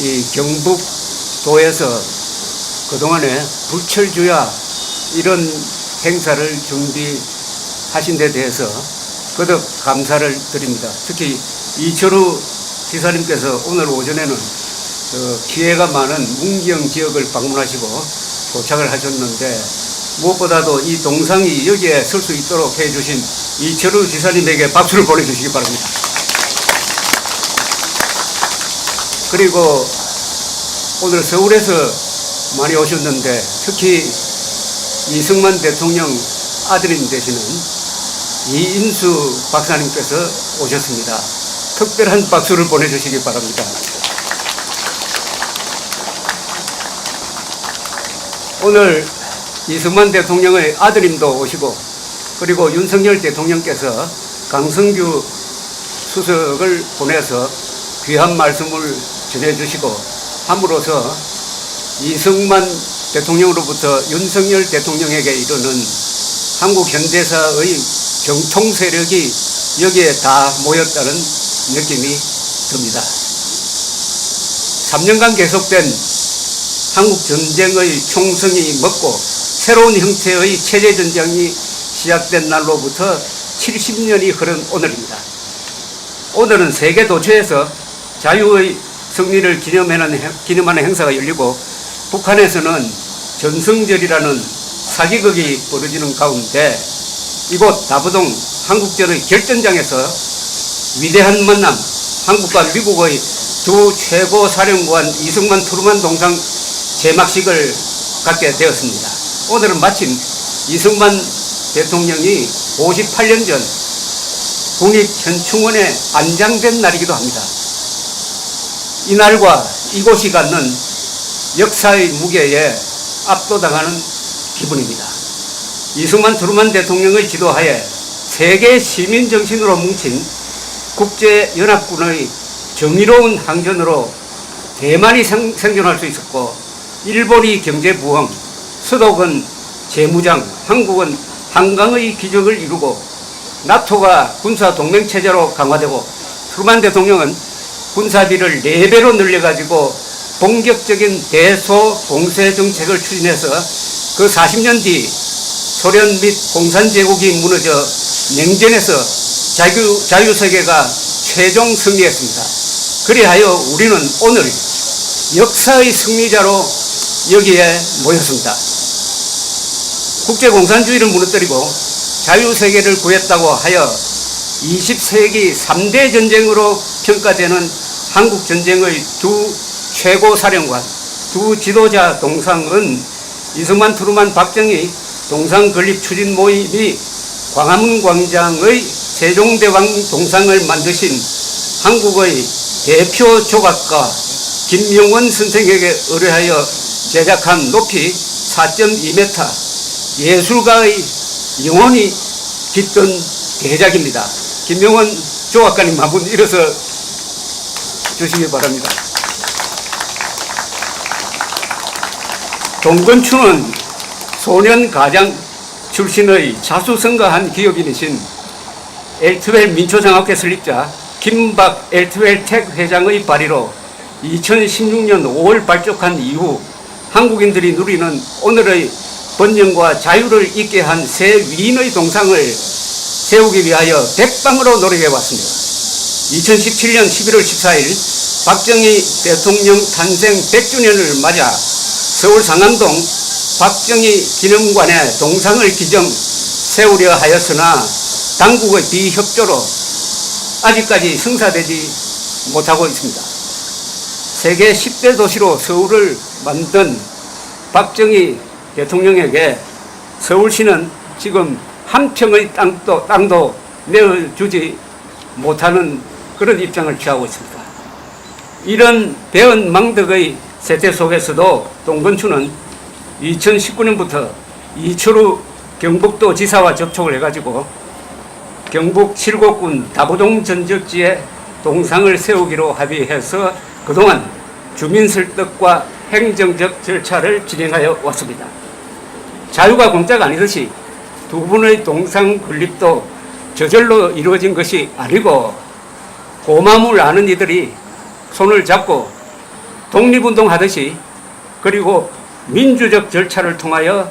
이 경북도에서 그동안에 불철주야 이런 행사를 준비하신 데 대해서 거듭 감사를 드립니다. 특히 이철우 지사님께서 오늘 오전에는 기회가 많은 문경 지역을 방문하시고 도착을 하셨는데 무엇보다도 이 동상이 여기에 설 수 있도록 해주신 이철우 지사님에게 박수를 보내주시기 바랍니다. 그리고 오늘 서울에서 많이 오셨는데 특히 이승만 대통령 아들인 되시는 이인수 박사님께서 오셨습니다. 특별한 박수를 보내주시기 바랍니다. 오늘 이승만 대통령의 아드님도 오시고 그리고 윤석열 대통령께서 강성규 수석을 보내서 귀한 말씀을 전해주시고 함으로써 이승만 대통령으로부터 윤석열 대통령에게 이르는 한국 현대사의 정통 세력이 여기에 다 모였다는 느낌이 듭니다. 3년간 계속된 한국 전쟁의 총성이 먹고 새로운 형태의 체제전쟁이 시작된 날로부터 70년이 흐른 오늘입니다. 오늘은 세계 도처에서 자유의 승리를 기념하는 행사가 열리고 북한에서는 전승절이라는 사기극이 벌어지는 가운데 이곳 다부동 한국전의 결전장에서 위대한 만남, 한국과 미국의 두 최고 사령관 이승만 트루만 동상 제막식을 갖게 되었습니다. 오늘은 마침 이승만 대통령이 58년 전 국립현충원에 안장된 날이기도 합니다. 이날과 이곳이 갖는 역사의 무게에 압도당하는 기분입니다. 이승만 트루만 대통령의 지도하에 세계 시민 정신으로 뭉친 국제연합군의 정의로운 항전으로 대만이 생존할 수 있었고 일본이 경제부흥, 서독은 재무장, 한국은 한강의 기적을 이루고 나토가 군사동맹체제로 강화되고 트루만 대통령은 군사비를 4배로 늘려가지고 본격적인 대소공세 정책을 추진해서 그 40년 뒤 소련 및 공산제국이 무너져 냉전에서 자유세계가 최종 승리했습니다. 그리하여 우리는 오늘 역사의 승리자로 여기에 모였습니다. 국제공산주의를 무너뜨리고 자유세계를 구했다고 하여 20세기 3대 전쟁으로 평가되는 한국전쟁의 두 최고사령관, 두 지도자 동상은 이승만 트루만 박정희 동상 건립 추진 모임이 광화문 광장의 세종대왕 동상을 만드신 한국의 대표 조각가 김명원 선생에게 의뢰하여 제작한 높이 4.2m 예술가의 영혼이 깃든 대작입니다. 김명원 조각가님 한 분 일어서 주시기 바랍니다. 동건추는 소년 가장 출신의 자수성가한 기업인이신 엘트웰 민초장학회 설립자 김박 엘트웰 텍 회장의 발의로 2016년 5월 발족한 이후 한국인들이 누리는 오늘의 번영과 자유를 있게 한 새 위인의 동상을 세우기 위하여 백방으로 노력해왔습니다. 2017년 11월 14일 박정희 대통령 탄생 100주년을 맞아 서울 상암동 박정희 기념관에 동상을 기정 세우려 하였으나 당국의 비협조로 아직까지 성사되지 못하고 있습니다. 세계 10대 도시로 서울을 만든 박정희 대통령에게 서울시는 지금 한 평의 땅도 내어주지 못하는 그런 입장을 취하고 있습니다. 이런 배은망덕의 세태 속에서도 동건추는 2019년부터 이철우 경북도 지사와 접촉을 해가지고 경북 칠곡군 다부동 전적지에 동상을 세우기로 합의해서 그동안 주민 설득과 행정적 절차를 진행하여 왔습니다. 자유가 공짜가 아니듯이 두 분의 동상 건립도 저절로 이루어진 것이 아니고 고마움을 아는 이들이 손을 잡고 독립운동하듯이 그리고 민주적 절차를 통하여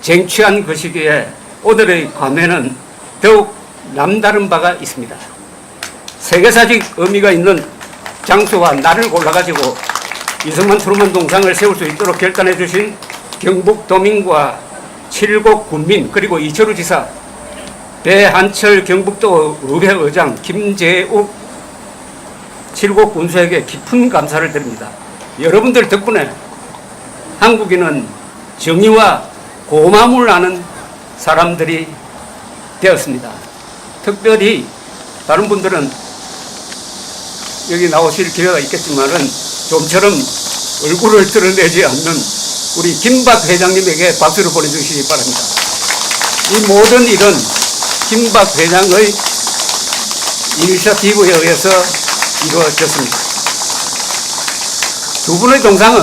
쟁취한 것이기에 오늘의 감회는 더욱 남다른 바가 있습니다. 세계사적 의미가 있는 장소와 날을 골라가지고 이승만 트루먼 동상을 세울 수 있도록 결단해 주신 경북도민과 칠곡 군민 그리고 이철우 지사, 배한철 경북도 의회 의장, 김재욱 칠곡 군수에게 깊은 감사를 드립니다. 여러분들 덕분에 한국인은 정의와 고마움을 아는 사람들이 되었습니다. 특별히 다른 분들은 여기 나오실 기회가 있겠지만은 좀처럼 얼굴을 드러내지 않는 우리 김박 회장님에게 박수를 보내주시기 바랍니다. 이 모든 일은 김박 회장의 이니셔티브에 의해서 이루어졌습니다. 두 분의 동상은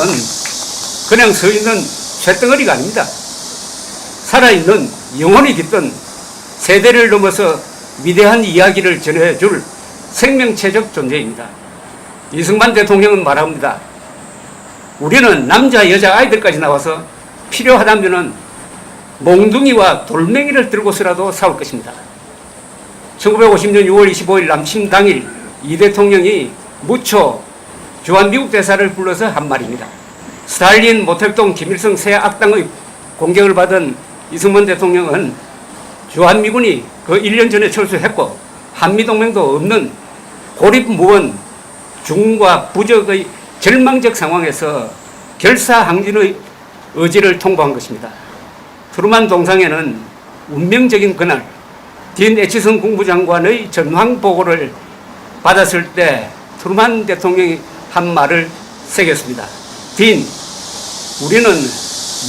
그냥 서 있는 쇳덩어리가 아닙니다. 살아있는 영혼이 깃든 세대를 넘어서 위대한 이야기를 전해줄 생명체적 존재입니다. 이승만 대통령은 말합니다. 우리는 남자, 여자, 아이들까지 나와서 필요하다면 몽둥이와 돌멩이를 들고서라도 싸울 것입니다. 1950년 6월 25일 남침 당일 이 대통령이 무초 주한미국 대사를 불러서 한 말입니다. 스탈린, 모택동, 김일성 세 악당의 공격을 받은 이승만 대통령은 주한미군이 그 1년 전에 철수했고 한미동맹도 없는 고립무원 중과 부적의 절망적 상황에서 결사항진의 의지를 통보한 것입니다. 트루만 동상에는 운명적인 그날 딘 애치슨 국무장관의 전황 보고를 받았을 때 트루만 대통령이 한 말을 새겼습니다. 딘, 우리는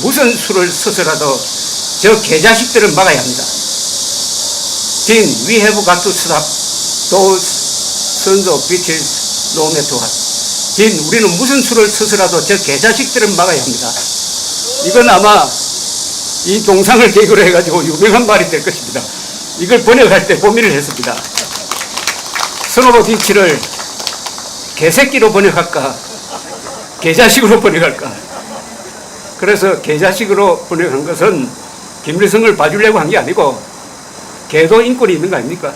무슨 수를 써서라도 저 개자식들을 막아야 합니다. 딘, we have got to stop those sons of bitches no matter what. 딘, 우리는 무슨 수를 써서라도 저 개자식들을 막아야 합니다. 이건 아마 이 동상을 계기로 해가지고 유명한 말이 될 것입니다. 이걸 번역할 때 고민을 했습니다. 선오버 딘치를 개새끼로 번역할까, 개자식으로 번역할까. 그래서 개자식으로 번역한 것은 김일성을 봐주려고 한 게 아니고 개도 인권이 있는 거 아닙니까?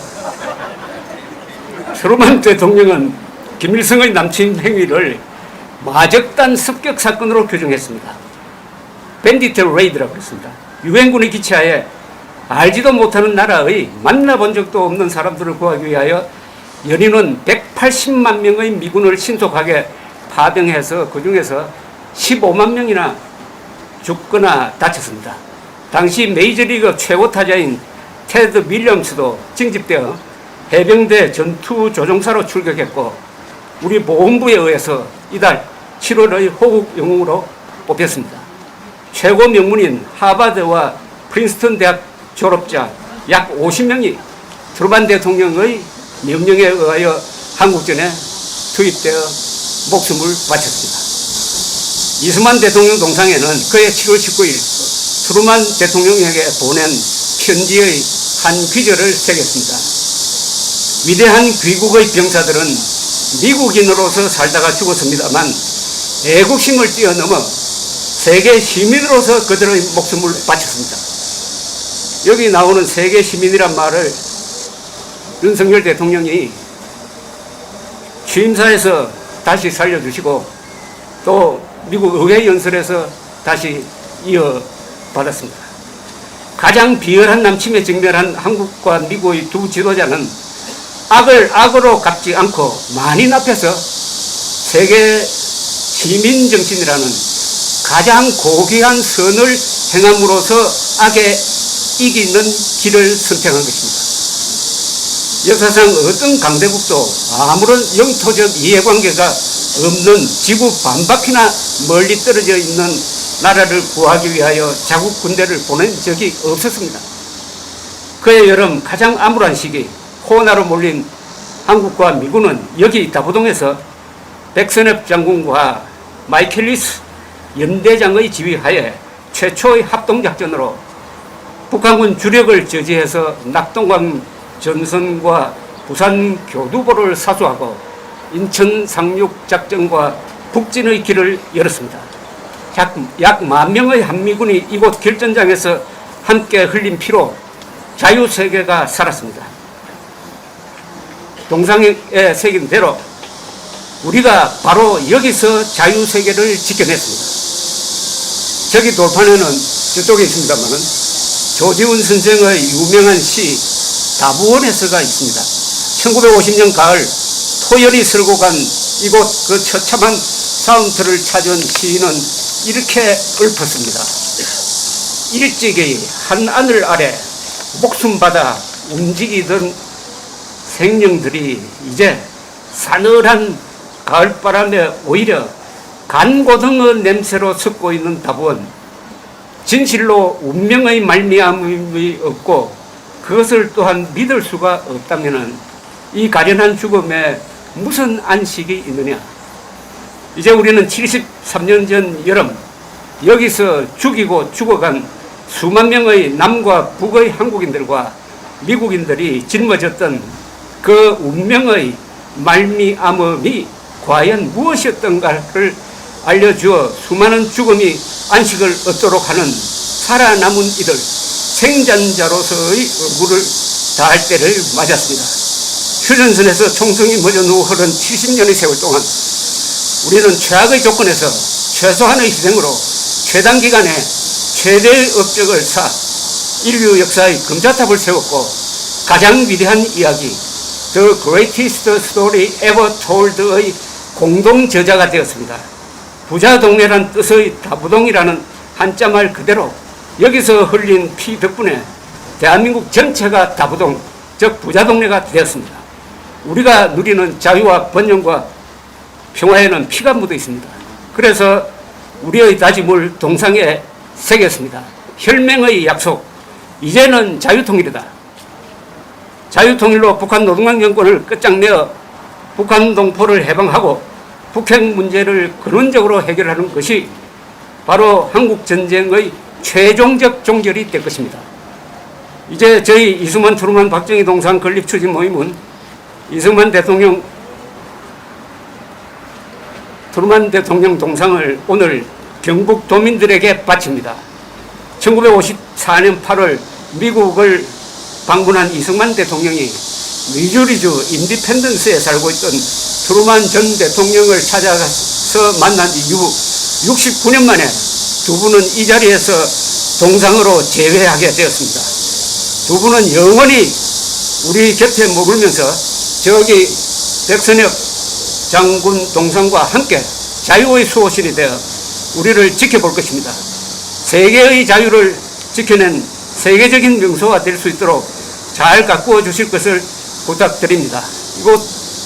트루먼 대통령은 김일성의 남친 행위를 마적단 습격 사건으로 규정했습니다. 밴디트 레이드라고 했습니다. 유엔군의 기치하에 알지도 못하는 나라의 만나본 적도 없는 사람들을 구하기 위하여 연인은 180만 명의 미군을 신속하게 파병해서 그 중에서 15만 명이나 죽거나 다쳤습니다. 당시 메이저리그 최고 타자인 테드 윌리엄스도 징집되어 해병대 전투조종사로 출격했고 우리 보훈부에 의해서 이달 7월의 호국 영웅으로 뽑혔습니다. 최고 명문인 하버드와 프린스턴 대학 졸업자 약 50명이 트루먼 대통령의 명령에 의하여 한국전에 투입되어 목숨을 바쳤습니다. 이승만 대통령 동상에는 그해 7월 19일 트루먼 대통령에게 보낸 편지의 한 귀절을 새겼습니다. 위대한 귀국의 병사들은 미국인으로서 살다가 죽었습니다만 애국심을 뛰어넘어 세계 시민으로서 그들의 목숨을 바쳤습니다. 여기 나오는 세계 시민이란 말을 윤석열 대통령이 취임사에서 다시 살려주시고 또 미국 의회 연설에서 다시 이어받았습니다. 가장 비열한 남침에 직면한 한국과 미국의 두 지도자는 악을 악으로 갚지 않고 만인 앞에서 세계 시민 정신이라는 가장 고귀한 선을 행함으로써 악에 이기는 길을 선택한 것입니다. 역사상 어떤 강대국도 아무런 영토적 이해관계가 없는 지구 반바퀴나 멀리 떨어져 있는 나라를 구하기 위하여 자국 군대를 보낸 적이 없었습니다. 그해 여름 가장 암울한 시기 코로나로 몰린 한국과 미군은 여기 다부동에서 백선엽 장군과 마이켈리스 연대장의 지휘하에 최초의 합동작전으로 북한군 주력을 저지해서 낙동강 전선과 부산 교두보를 사수하고 인천 상륙작전과 북진의 길을 열었습니다. 약 10,000명의 한미군이 이곳 결전장에서 함께 흘린 피로 자유세계가 살았습니다. 동상에 새긴 대로 우리가 바로 여기서 자유세계를 지켜냈습니다. 저기 돌판에는 저쪽에 있습니다만은 조지훈 선생의 유명한 시 다부원에서가 있습니다. 1950년 가을 토열이 쓸고 간 이곳 그 처참한 사운터를 찾은 시인은 이렇게 읊었습니다. 일찍이 한 하늘 아래 목숨 받아 움직이던 생명들이 이제 싸늘한 가을바람에 오히려 간고등어 냄새로 섞고 있는 다부원. 진실로 운명의 말미암음이 없고 그것을 또한 믿을 수가 없다면 이 가련한 죽음에 무슨 안식이 있느냐. 이제 우리는 73년 전 여름 여기서 죽이고 죽어간 수만 명의 남과 북의 한국인들과 미국인들이 짊어졌던 그 운명의 말미암음이 과연 무엇이었던가를 알려주어 수많은 죽음이 안식을 얻도록 하는 살아남은 이들 생존자로서의 의무를 다할 때를 맞았습니다. 휴전선에서 총성이 멎어 누워 흐른 70년의 세월 동안 우리는 최악의 조건에서 최소한의 희생으로 최단기간에 최대의 업적을 쌓아 인류 역사의 금자탑을 세웠고 가장 위대한 이야기 The Greatest Story Ever Told의 공동 저자가 되었습니다. 부자동네란 뜻의 다부동이라는 한자말 그대로 여기서 흘린 피 덕분에 대한민국 전체가 다부동, 즉 부자동네가 되었습니다. 우리가 누리는 자유와 번영과 평화에는 피가 묻어 있습니다. 그래서 우리의 다짐을 동상에 새겼습니다. 혈맹의 약속, 이제는 자유통일이다. 자유통일로 북한 노동당 정권을 끝장내어 북한 동포를 해방하고 북핵 문제를 근원적으로 해결하는 것이 바로 한국전쟁의 최종적 종결이 될 것입니다. 이제 저희 이승만, 트루만, 박정희 동상 건립 추진 모임은 이승만 대통령, 트루만 대통령 동상을 오늘 경북 도민들에게 바칩니다. 1954년 8월 미국을 방문한 이승만 대통령이 미주리주 인디펜던스에 살고 있던 트루만 전 대통령을 찾아가서 만난 이후 69년 만에 두 분은 이 자리에서 동상으로 재회하게 되었습니다. 두 분은 영원히 우리 곁에 머물면서 저기 백선엽 장군 동상과 함께 자유의 수호신이 되어 우리를 지켜볼 것입니다. 세계의 자유를 지켜낸 세계적인 명소가 될 수 있도록 잘 가꾸어 주실 것을 부탁드립니다. 이곳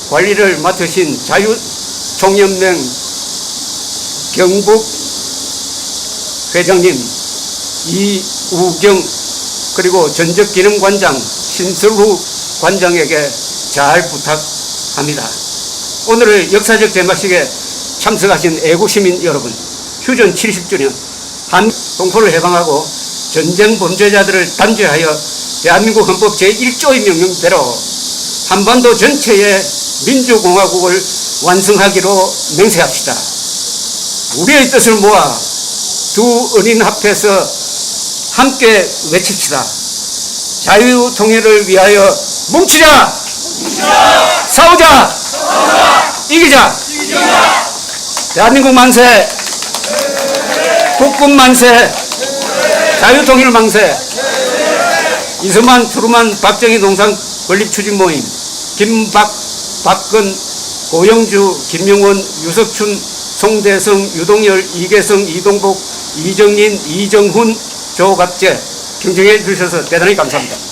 관리를 맡으신 자유총연맹 경북 회장님 이우경 그리고 전적기능관장 신설후 관장에게 잘 부탁합니다. 오늘의 역사적 개막식에 참석하신 애국시민 여러분, 휴전 70주년 한 동포를 해방하고 전쟁 범죄자들을 단죄하여 대한민국 헌법 제1조의 명령대로 한반도 전체의 민주공화국을 완성하기로 맹세합시다. 우리의 뜻을 모아 두 은인 앞에서 함께 외칩시다. 자유통일을 위하여 뭉치자! 뭉치자! 싸우자! 싸우자! 이기자! 이기자! 대한민국 만세! 국군 만세! 자유통일 만세! 이승만, 트루만, 박정희 동상 건립추진 모임 김박, 박근, 고영주, 김용원, 유석춘, 송대성, 유동열, 이계성, 이동복, 이정인, 이정훈, 조갑재 경청해 주셔서 대단히 감사합니다.